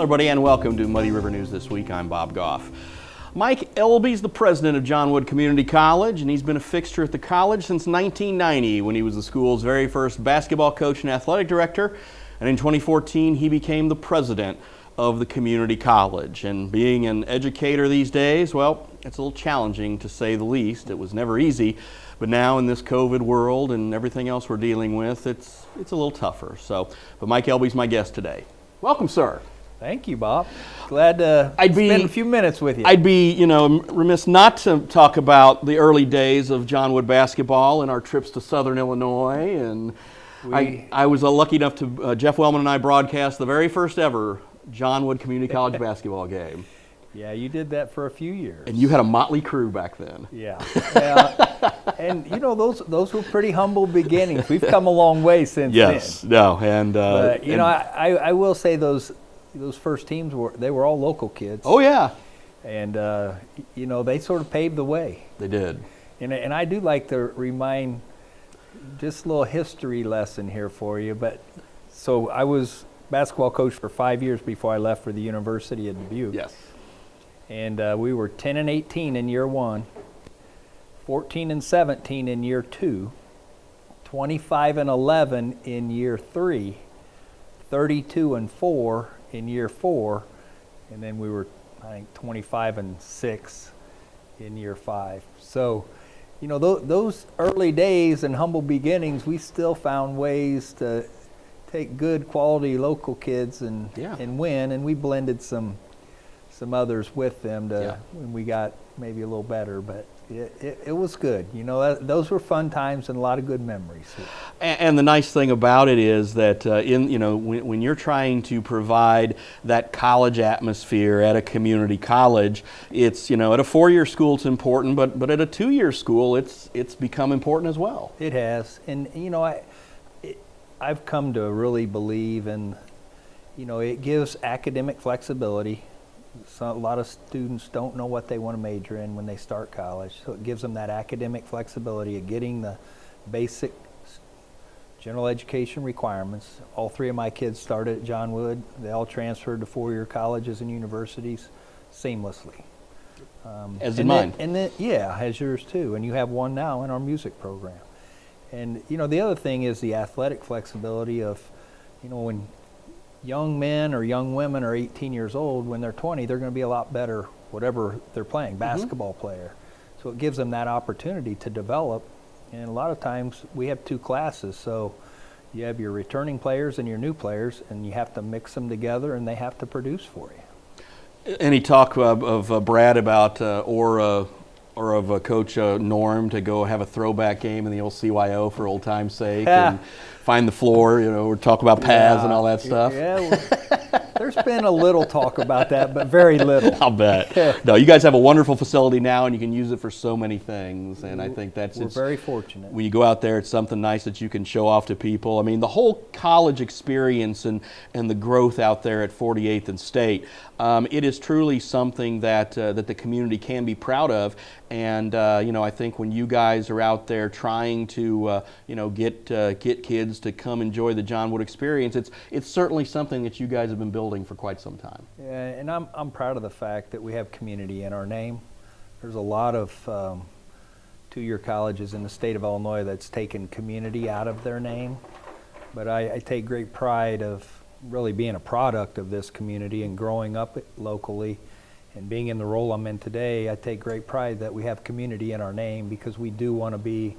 everybody, and welcome to Muddy River News This Week. I'm Bob Goff. Mike Elbe is the president of John Wood Community College, and he's been a fixture at the college since 1990 when he was the school's very first basketball coach and athletic director. And in 2014, he became the president of the community college. And being an educator these days, well, it's a little challenging to say the least. It was never easy, but now in this COVID world and everything else we're dealing with, it's a little tougher. But Mike Elbe's my guest today. Welcome, sir. Thank you, Bob. Glad to spend a few minutes with you. I'd be, remiss not to talk about the early days of John Wood basketball and our trips to Southern Illinois. And I was lucky enough to, Jeff Wellman and I broadcast the very first ever John Wood Community College basketball game. Yeah, you did that for a few years. And you had a motley crew back then. Yeah. And those were pretty humble beginnings. We've come a long way since then. Yes, no, and I will say those first teams were all local kids. Oh yeah. And they sort of paved the way. They did. And I do like to remind just a little history lesson here for you. So I was basketball coach for 5 years before I left for the University of Dubuque. Yes. And we were 10-18 in year one, 14-17 in year two, 25-11 in year three, 32-4 in year four, and then we were, I think, 25-6 in year five. So, those early days and humble beginnings, we still found ways to take good quality local kids and win, and we blended some others with them when we got maybe a little better, but it was good. Those were fun times and a lot of good memories. And the nice thing about it is that when you're trying to provide that college atmosphere at a community college, it's at a 4-year school it's important, but at a 2-year school it's become important as well. It has, and I've come to really believe in it gives academic flexibility. So a lot of students don't know what they want to major in when they start college, so it gives them that academic flexibility of getting the basic general education requirements. All 3 of my kids started at John Wood. They all transferred to 4-year colleges and universities seamlessly. As did mine. As yours too. And you have one now in our music program. And the other thing is the athletic flexibility of, when young men or young women are 18 years old, when they're 20, they're going to be a lot better, whatever they're playing, basketball player. So it gives them that opportunity to develop. And a lot of times we have 2 classes. So you have your returning players and your new players, and you have to mix them together and they have to produce for you. Any talk of Brad about, or of Coach Norm to go have a throwback game in the old CYO for old time's sake and find the floor, or talk about paths and all that stuff? Yeah, there's been a little talk about that, but very little. I'll bet. No, you guys have a wonderful facility now, and you can use it for so many things, and I think we're very fortunate. When you go out there, it's something nice that you can show off to people. I mean, the whole college experience and the growth out there at 48th and State, it is truly something that the community can be proud of. And I think when you guys are out there trying to get kids to come enjoy the John Wood experience, it's certainly something that you guys have been building for quite some time. Yeah, and I'm proud of the fact that we have community in our name. There's a lot of 2-year colleges in the state of Illinois that's taken community out of their name, but I take great pride of really being a product of this community and growing up locally. And being in the role I'm in today, I take great pride that we have community in our name, because we do want to be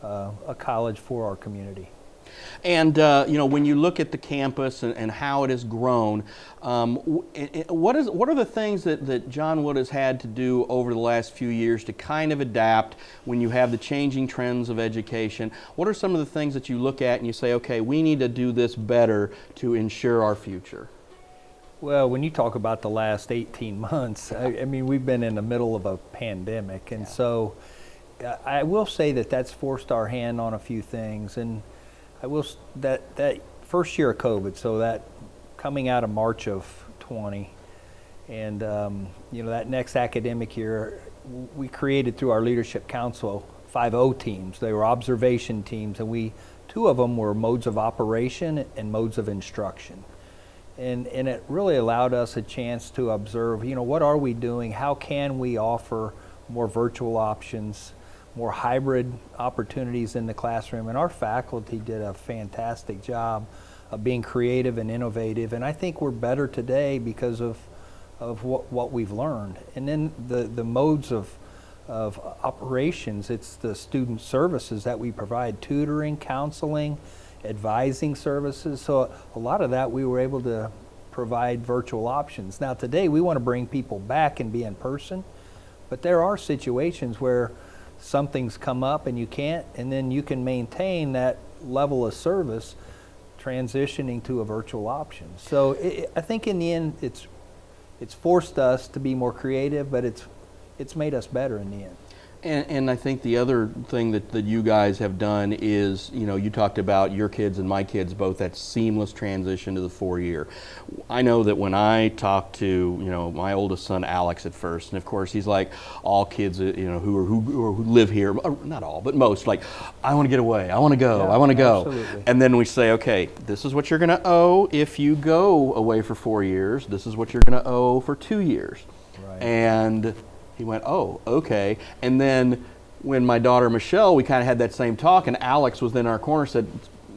a college for our community. And when you look at the campus and how it has grown, what are the things that John Wood has had to do over the last few years to kind of adapt when you have the changing trends of education? What are some of the things that you look at and you say, okay, we need to do this better to ensure our future? Well, when you talk about the last 18 months, I mean, we've been in the middle of a pandemic, and so I will say that that's forced our hand on a few things. And I will that first year of COVID, so that coming out of March of 20, and that next academic year, we created through our leadership council 5O teams. They were observation teams, and 2 of them were modes of operation and modes of instruction. And it really allowed us a chance to observe, what are we doing? How can we offer more virtual options, more hybrid opportunities in the classroom? And our faculty did a fantastic job of being creative and innovative. And I think we're better today because of what we've learned. And then the modes of operations, it's the student services that we provide, tutoring, counseling, advising services. So a lot of that we were able to provide virtual options. Now today we want to bring people back and be in person, but there are situations where something's come up and you can't, and then you can maintain that level of service transitioning to a virtual option. So I think in the end it's forced us to be more creative, but it's made us better in the end. And I think the other thing that you guys have done is, you talked about your kids and my kids both, that seamless transition to the 4-year. I know that when I talked to, my oldest son Alex at first, and of course he's like all kids, who live here, not all, but most, like, I want to get away, I want to go, I want to go. Absolutely. And then we say, okay, this is what you're going to owe if you go away for 4 years. This is what you're going to owe for 2 years. Right. And he went, oh, okay. And then when my daughter Michelle, we kind of had that same talk, and Alex was in our corner, said,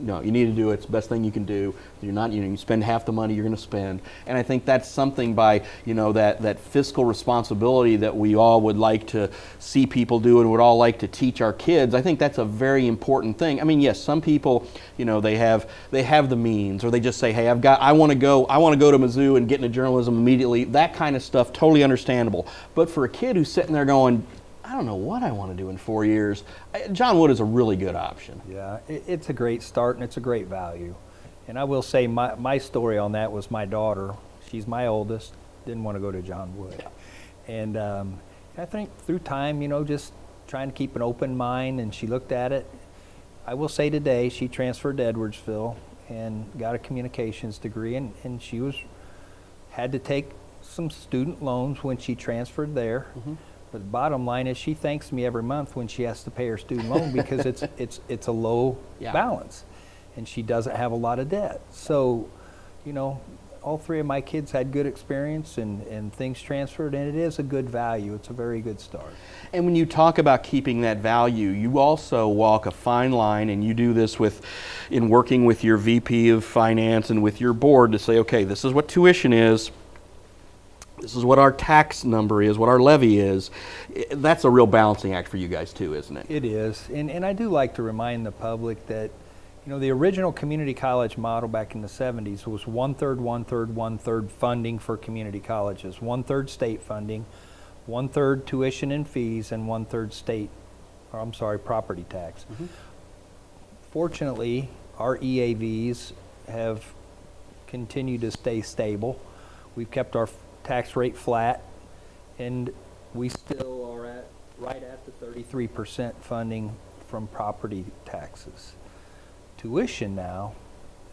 no, you need to do it. It's the best thing you can do. You're not, you spend half the money you're going to spend. And I think that's something by, that fiscal responsibility that we all would like to see people do and would all like to teach our kids. I think that's a very important thing. I mean, yes, some people, they have the means, or they just say, hey, I want to go to Mizzou and get into journalism immediately. That kind of stuff, totally understandable. But for a kid who's sitting there going, I don't know what I want to do in 4 years, John Wood is a really good option. Yeah, it's a great start and it's a great value. And I will say my story on that was my daughter. She's my oldest, didn't want to go to John Wood. And I think through time, just trying to keep an open mind, and she looked at it. I will say today she transferred to Edwardsville and got a communications degree, and she had to take some student loans when she transferred there. Mm-hmm. But the bottom line is she thanks me every month when she has to pay her student loan because it's a low balance, and she doesn't have a lot of debt. So, all three of my kids had good experience and things transferred, and it is a good value. It's a very good start. And when you talk about keeping that value, you also walk a fine line, and you do this in working with your VP of Finance and with your board to say, okay, this is what tuition is. This is what our tax number is, what our levy is. That's a real balancing act for you guys too, isn't it? It is. And I do like to remind the public that, the original community college model back in the 70s was 1/3, 1/3, 1/3 funding for community colleges. 1/3 state funding, 1/3 tuition and fees, and 1/3 property tax. Mm-hmm. Fortunately, our EAVs have continued to stay stable. We've kept our tax rate flat, and we still are right at the 33% funding from property taxes. Tuition now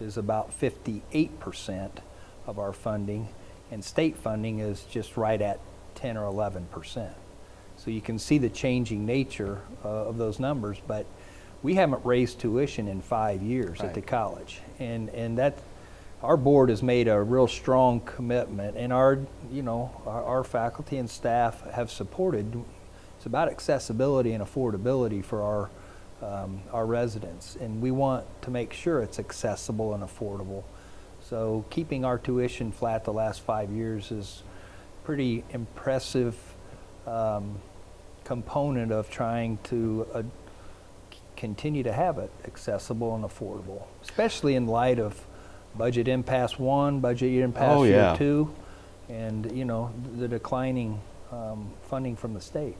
is about 58% of our funding, and state funding is just right at 10 or 11%. So you can see the changing nature of those numbers, but we haven't raised tuition in 5 years at the college, and that our board has made a real strong commitment, and our faculty and staff have supported. It's about accessibility and affordability for our residents, and we want to make sure it's accessible and affordable. So keeping our tuition flat the last 5 years is pretty impressive component of trying to continue to have it accessible and affordable, especially in light of budget impasse 1, budget impasse year 2, and the declining funding from the state.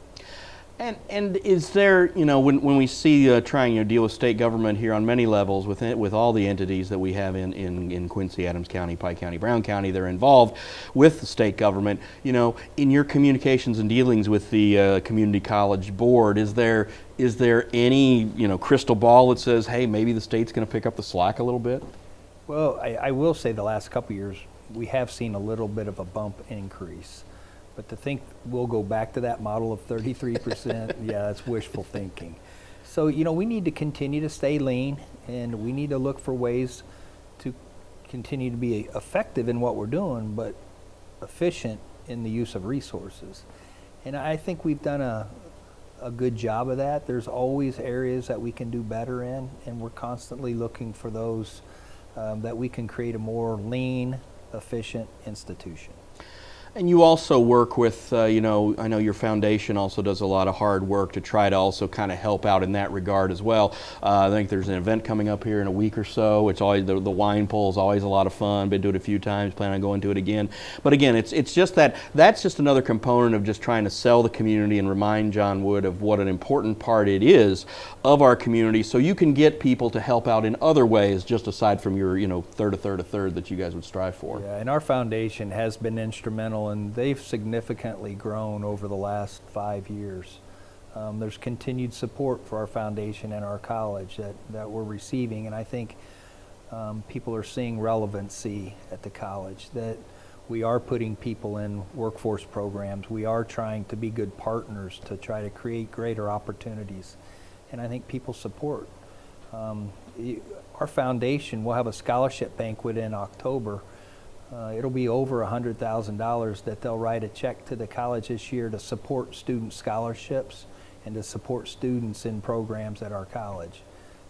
And is there, when we see trying to deal with state government here on many levels with all the entities that we have in Quincy, Adams County, Pike County, Brown County, they're involved with the state government, in your communications and dealings with the community college board, is there any, crystal ball that says, hey, maybe the state's going to pick up the slack a little bit? Well, I will say the last couple of years we have seen a little bit of a bump increase, but to think we'll go back to that model of 33%, yeah, that's wishful thinking. So we need to continue to stay lean, and we need to look for ways to continue to be effective in what we're doing, but efficient in the use of resources. And I think we've done a good job of that. There's always areas that we can do better in, and we're constantly looking for those that we can create a more lean, efficient institution. And you also work with, I know your foundation also does a lot of hard work to try to also kind of help out in that regard as well. I think there's an event coming up here in a week or so. It's always, the wine pull is always a lot of fun. Been to it a few times, plan on going to it again. But again, it's just that's just another component of just trying to sell the community and remind John Wood of what an important part it is of our community, so you can get people to help out in other ways, just aside from your, third that you guys would strive for. Yeah, and our foundation has been instrumental, and they've significantly grown over the last 5 years. There's continued support for our foundation and our college that we're receiving, and I think people are seeing relevancy at the college, that we are putting people in workforce programs. We are trying to be good partners to try to create greater opportunities, and I think people support. Our foundation will have a scholarship banquet in October. It'll be over $100,000 that they'll write a check to the college this year to support student scholarships and to support students in programs at our college.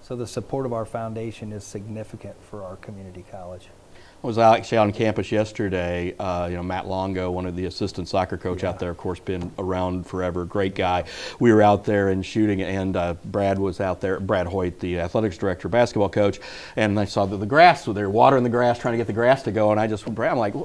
So the support of our foundation is significant for our community college. I was actually on campus yesterday. Matt Longo, one of the assistant soccer coach out there, of course, been around forever, great guy. We were out there and shooting, and Brad was out there, Brad Hoyt, the athletics director, basketball coach, and I saw that the grass, so they're watering the grass, trying to get the grass to go, and I'm like,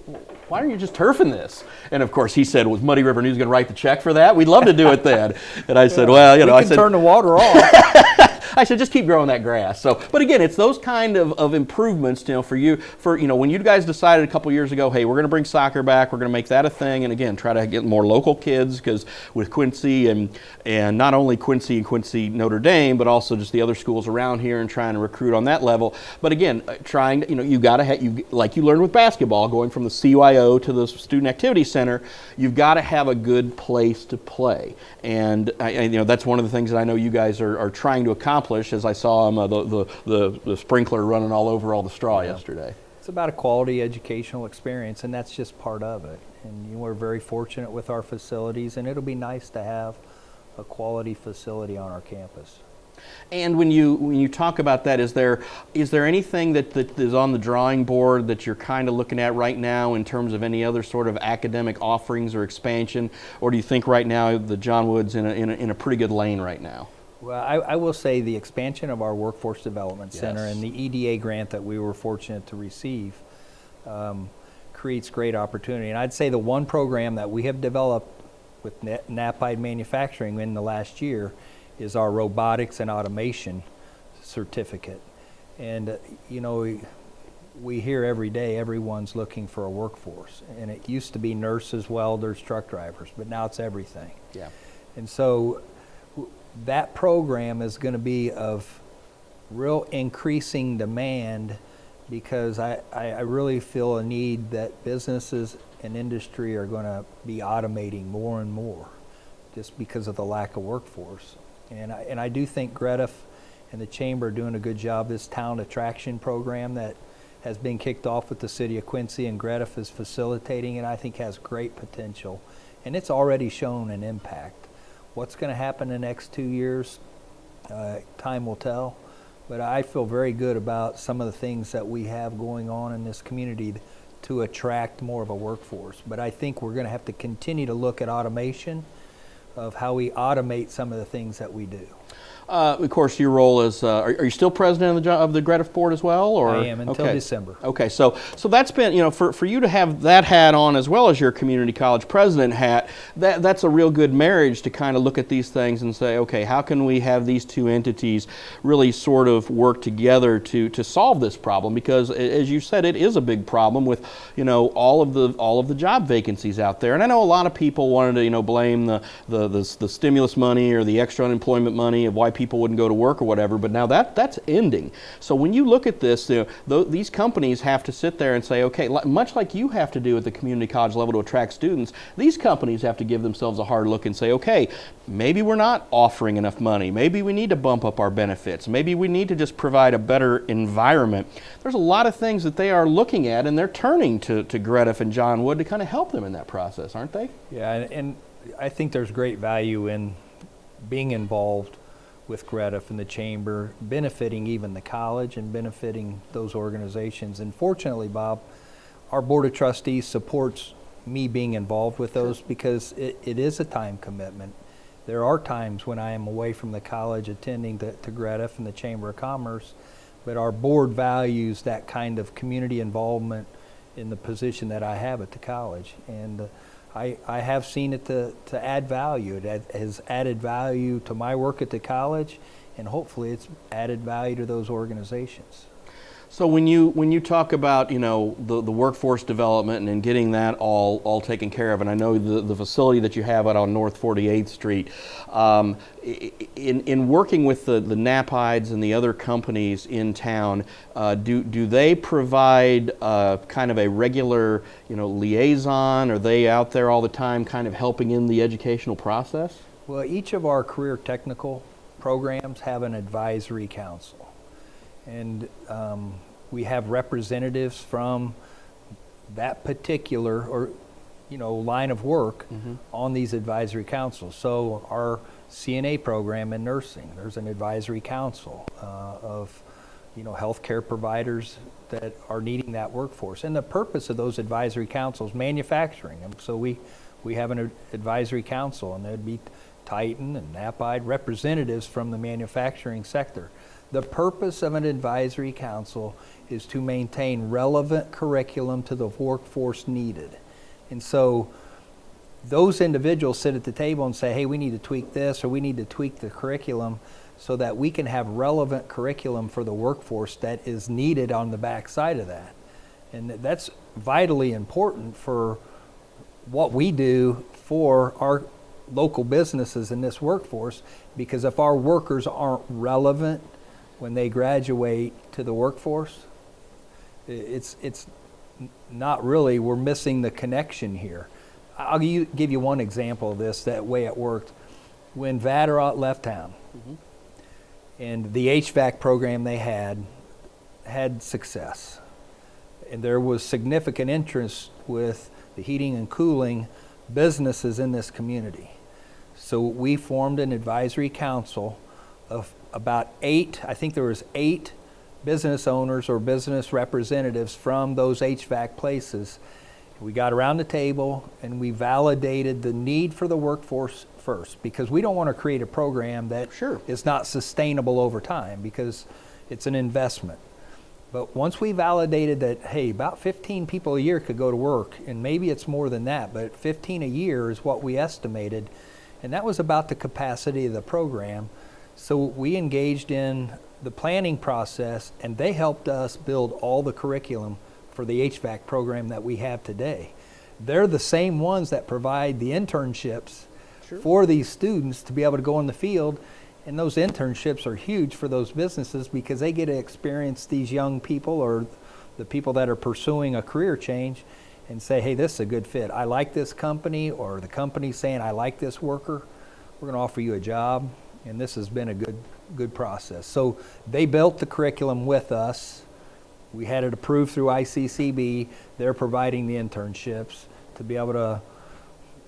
why aren't you just turfing this? And of course he said, was Muddy River News going to write the check for that? We'd love to do it then. And I said, well, we can turn the water off. I said, just keep growing that grass. So, but again, it's those kind of improvements, for when you guys decided a couple years ago, hey, we're going to bring soccer back, we're going to make that a thing, and again, try to get more local kids, because with Quincy and not only Quincy and Quincy Notre Dame, but also just the other schools around here, and trying to recruit on that level. But again, trying to, you got to have, like you learned with basketball, going from the CYO to the Student Activity Center, you've got to have a good place to play. And that's one of the things that I know you guys are trying to accomplish, as I saw the sprinkler running all over all the straw yesterday. It's about a quality educational experience, and that's just part of it. And we're very fortunate with our facilities, and it'll be nice to have a quality facility on our campus. And when you talk about that, is there anything that is on the drawing board that you're kind of looking at right now in terms of any other sort of academic offerings or expansion, or do you think right now the John Wood's in a pretty good lane right now? Well, I will say the expansion of our Workforce Development Center and the EDA grant that we were fortunate to receive creates great opportunity. And I'd say the one program that we have developed with NAPIDE Manufacturing in the last year is our Robotics and Automation Certificate. And we hear every day everyone's looking for a workforce. And it used to be nurses, welders, truck drivers, but now it's everything. Yeah. And so that program is going to be of real increasing demand, because I really feel a need that businesses and industry are going to be automating more and more, just because of the lack of workforce. And I do think Greta and the Chamber are doing a good job. This talent attraction program that has been kicked off with the City of Quincy, and Greta is facilitating it, I think has great potential. And it's already shown an impact. What's going to happen in the next 2 years, time will tell. But I feel very good about some of the things that we have going on in this community to attract more of a workforce. But I think we're going to have to continue to look at automation, of how we automate some of the things that we do. Of course, your role is, are you still president of the Greta board as well? Or? I am until December. Okay, so that's been, for you to have that hat on as well as your community college president hat, that's a real good marriage to kind of look at these things and say, okay, how can we have these two entities really sort of work together to solve this problem? Because as you said, it is a big problem with, all of the job vacancies out there. And I know a lot of people wanted to, blame the stimulus money or the extra unemployment money of why people people wouldn't go to work or whatever, but now that's ending. So when you look at this, these companies have to sit there and say, okay, much like you have to do at the community college level to attract students, these companies have to give themselves a hard look and say, okay, maybe we're not offering enough money. Maybe we need to bump up our benefits. Maybe we need to just provide a better environment. There's a lot of things that they are looking at, and they're turning to Grediff and John Wood to kind of help them in that process, aren't they? Yeah, and I think there's great value in being involved with Grediff and the Chamber, benefiting even the college and benefiting those organizations. And fortunately, Bob, our Board of Trustees supports me being involved with those because it is a time commitment. There are times when I am away from the college attending to Grediff and the Chamber of Commerce, but our board values that kind of community involvement in the position that I have at the college. And I have seen it to add value. It has added value to my work at the college, and hopefully it's added value to those organizations. So when you talk about the workforce development and getting that all taken care of, and I know the facility that you have out on North 48th Street, in working with the Napides and the other companies in town, do they provide kind of a regular liaison? Are they out there all the time, kind of helping in the educational process? Well, each of our career technical programs have an advisory council. And we have representatives from that particular line of work on these advisory councils. So our CNA program in nursing, there's an advisory council of healthcare providers that are needing that workforce. And the purpose of those advisory councils, manufacturing. And so we have an advisory council, and there'd be Titan and Napide representatives from the manufacturing sector. The purpose of an advisory council is to maintain relevant curriculum to the workforce needed. And so those individuals sit at the table and say, hey, we need to tweak this, or we need to tweak the curriculum so that we can have relevant curriculum for the workforce that is needed on the backside of that. And that's vitally important for what we do for our local businesses in this workforce, because if our workers aren't relevant when they graduate to the workforce, it's not really, we're missing the connection here. I'll give you one example of this, that way it worked. When Vatterott left town, and the HVAC program they had success, and there was significant interest with the heating and cooling businesses in this community. So we formed an advisory council of about 8, I think there was 8 business owners or business representatives from those HVAC places. We got around the table and we validated the need for the workforce first, because we don't want to create a program that is not sustainable over time, because it's an investment. But once we validated that, hey, about 15 people a year could go to work, and maybe it's more than that, but 15 a year is what we estimated, and that was about the capacity of the program. So we engaged in the planning process, and they helped us build all the curriculum for the HVAC program that we have today. They're the same ones that provide the internships for these students to be able to go in the field, and those internships are huge for those businesses because they get to experience these young people or the people that are pursuing a career change and say, hey, this is a good fit. I like this company, or the company saying, I like this worker. We're going to offer you a job. And this has been a good process. So they built the curriculum with us. We had it approved through ICCB. They're providing the internships to be able to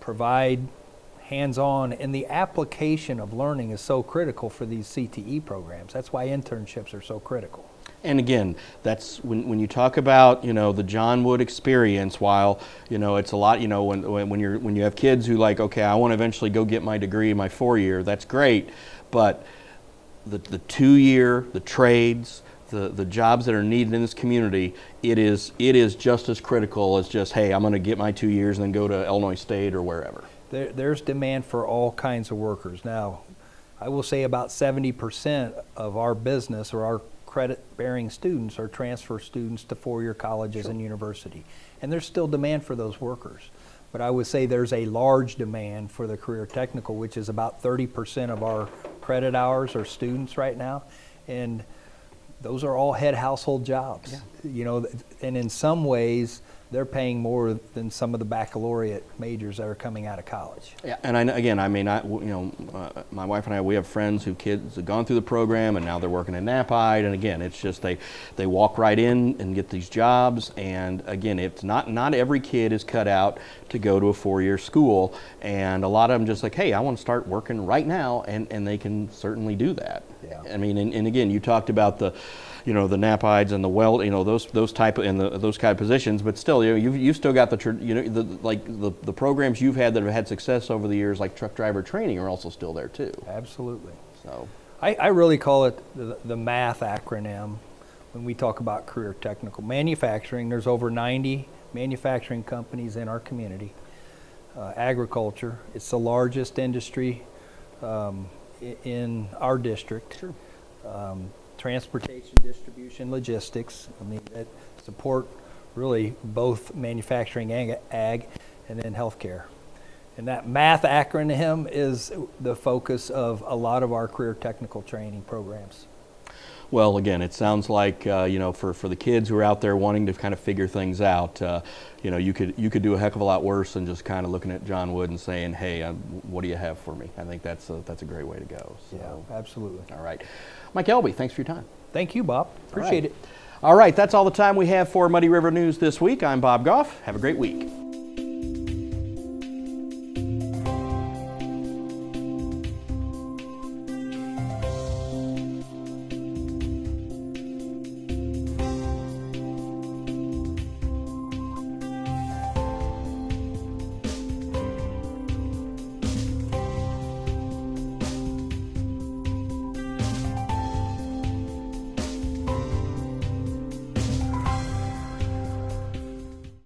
provide hands-on. And the application of learning is so critical for these CTE programs. That's why internships are so critical. And again, that's when you talk about the John Wood experience. While it's a lot, when you have kids who like, okay, I want to eventually go get my degree, my 4-year. That's great, but the 2-year, the trades, the jobs that are needed in this community, it is just as critical as just, hey, I'm going to get my 2 years and then go to Illinois State or wherever. There's demand for all kinds of workers now. I will say about 70% of our business or our credit-bearing students are transfer students to 4-year colleges and university. And there's still demand for those workers. But I would say there's a large demand for the career technical, which is about 30% of our credit hours or students right now, and those are all head household jobs. Yeah. You know, and in some ways, they're paying more than some of the baccalaureate majors that are coming out of college. Yeah, and my wife and I, we have friends who kids have gone through the program and now they're working in NAPIDE, and again, it's just they walk right in and get these jobs, and again, it's not every kid is cut out to go to a 4-year school, and a lot of them just like, hey, I want to start working right now, and they can certainly do that. Yeah. I mean, and again, you talked about the NAPIDEs and the weld, those type of, and those kind of positions, but still, you've still got the programs you've had that have had success over the years, like truck driver training, are also still there too. Absolutely. So I really call it the MATH acronym when we talk about career technical manufacturing. There's over 90 manufacturing companies in our community. Agriculture, it's the largest industry in our district. Sure. Transportation, distribution, logistics, that support really both manufacturing and ag, and then healthcare. And that MATH acronym is the focus of a lot of our career technical training programs. Well, again, it sounds like for the kids who are out there wanting to kind of figure things out, you could do a heck of a lot worse than just kind of looking at John Wood and saying, "Hey, what do you have for me?" I think that's a great way to go. So. Yeah, absolutely. All right, Mike Elbe, thanks for your time. Thank you, Bob. Appreciate it. All right, that's all the time we have for Muddy River News this week. I'm Bob Goff. Have a great week.